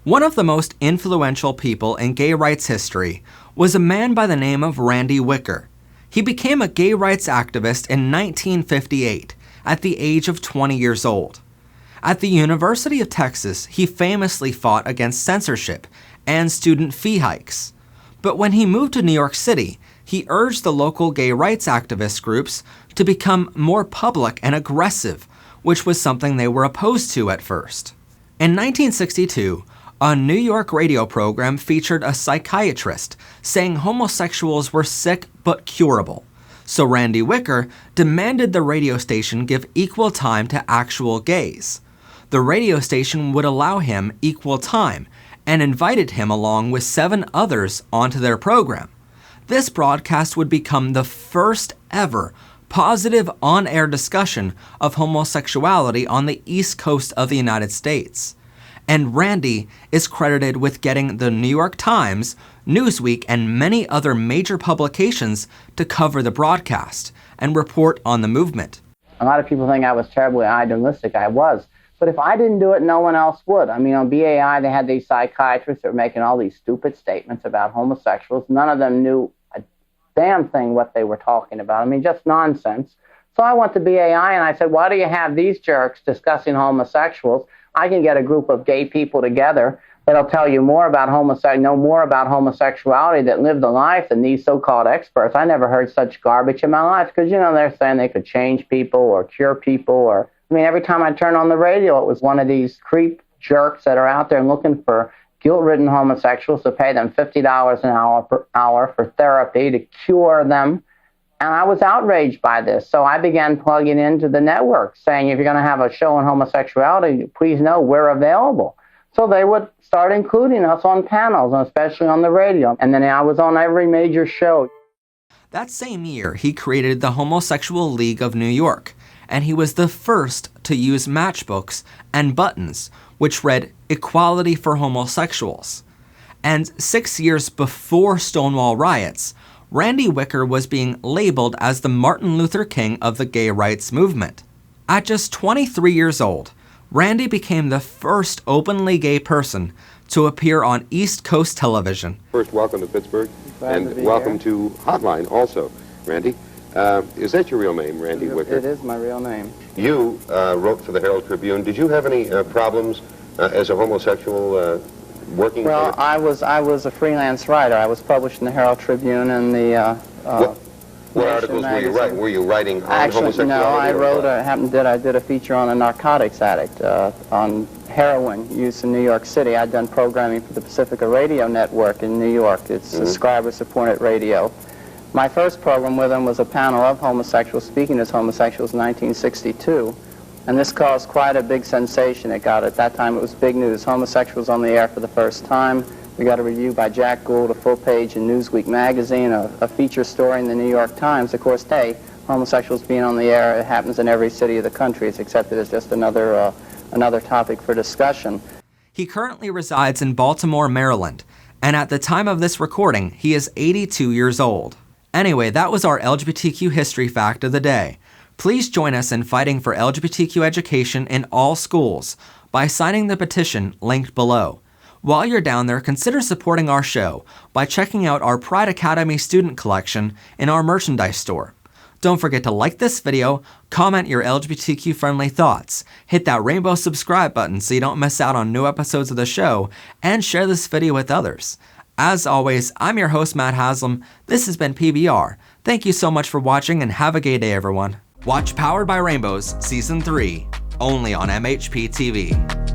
One of the most influential people in gay rights history was a man by the name of Randy Wicker. He became a gay rights activist in 1958 at the age of 20 years old. At the University of Texas, he famously fought against censorship and student fee hikes. But when he moved to New York City, he urged the local gay rights activist groups to become more public and aggressive, which was something they were opposed to at first. In 1962, a New York radio program featured a psychiatrist saying homosexuals were sick but curable. So Randy Wicker demanded the radio station give equal time to actual gays. The radio station would allow him equal time and invited him along with 7 others onto their program. This broadcast would become the first ever positive on-air discussion of homosexuality on the East Coast of the United States. And Randy is credited with getting the New York Times, Newsweek, and many other major publications to cover the broadcast and report on the movement. A lot of people think I was terribly idealistic. I was. But if I didn't do it, no one else would. I mean, on BAI, they had these psychiatrists that were making all these stupid statements about homosexuals. None of them knew a damn thing what they were talking about. I mean, just nonsense. So I went to BAI and I said, why do you have these jerks discussing homosexuals? I can get a group of gay people together that'll tell you more about know more about homosexuality, that live the life than these so-called experts. I never heard such garbage in my life because, they're saying they could change people or cure people. Or I mean, every time I turned on the radio, it was one of these creep jerks that are out there looking for guilt-ridden homosexuals to pay them $50 an hour per hour for therapy to cure them. And I was outraged by this, so I began plugging into the network, saying, if you're going to have a show on homosexuality, please know we're available. So they would start including us on panels, and especially on the radio. And then I was on every major show. That same year, he created the Homosexual League of New York, and he was the first to use matchbooks and buttons, which read "Equality for Homosexuals." And 6 years before Stonewall riots, Randy Wicker was being labeled as the Martin Luther King of the gay rights movement. At just 23 years old, Randy became the first openly gay person to appear on East Coast television. First, welcome to Pittsburgh, and welcome to Hotline also, Randy. Is that your real name, Randy Wicker? It is my real name. You wrote for the Herald Tribune. Did you have any problems as a homosexual working? Well, I was a freelance writer. I was published in the Herald Tribune and the what articles were you writing? Were you writing on homosexuality? No, I wrote. I did a feature on a narcotics addict on heroin use in New York City. I'd done programming for the Pacifica Radio Network in New York. It's subscriber-supported radio. My first program with them was a panel of homosexuals speaking as homosexuals in 1962. And this caused quite a big sensation. At that time, it was big news. Homosexuals on the air for the first time. We got a review by Jack Gould, a full page in Newsweek magazine, a feature story in the New York Times. Of course, homosexuals being on the air, it happens in every city of the country. It's accepted as just another topic for discussion. He currently resides in Baltimore, Maryland, and at the time of this recording, he is 82 years old. Anyway, that was our LGBTQ history fact of the day. Please join us in fighting for LGBTQ education in all schools by signing the petition linked below. While you're down there, consider supporting our show by checking out our Pride Academy student collection in our merchandise store. Don't forget to like this video, comment your LGBTQ-friendly thoughts, hit that rainbow subscribe button so you don't miss out on new episodes of the show, and share this video with others. As always, I'm your host, Matt Haslam. This has been PBR. Thank you so much for watching, and have a gay day, everyone. Watch Powered by Rainbows Season 3, only on MHP TV.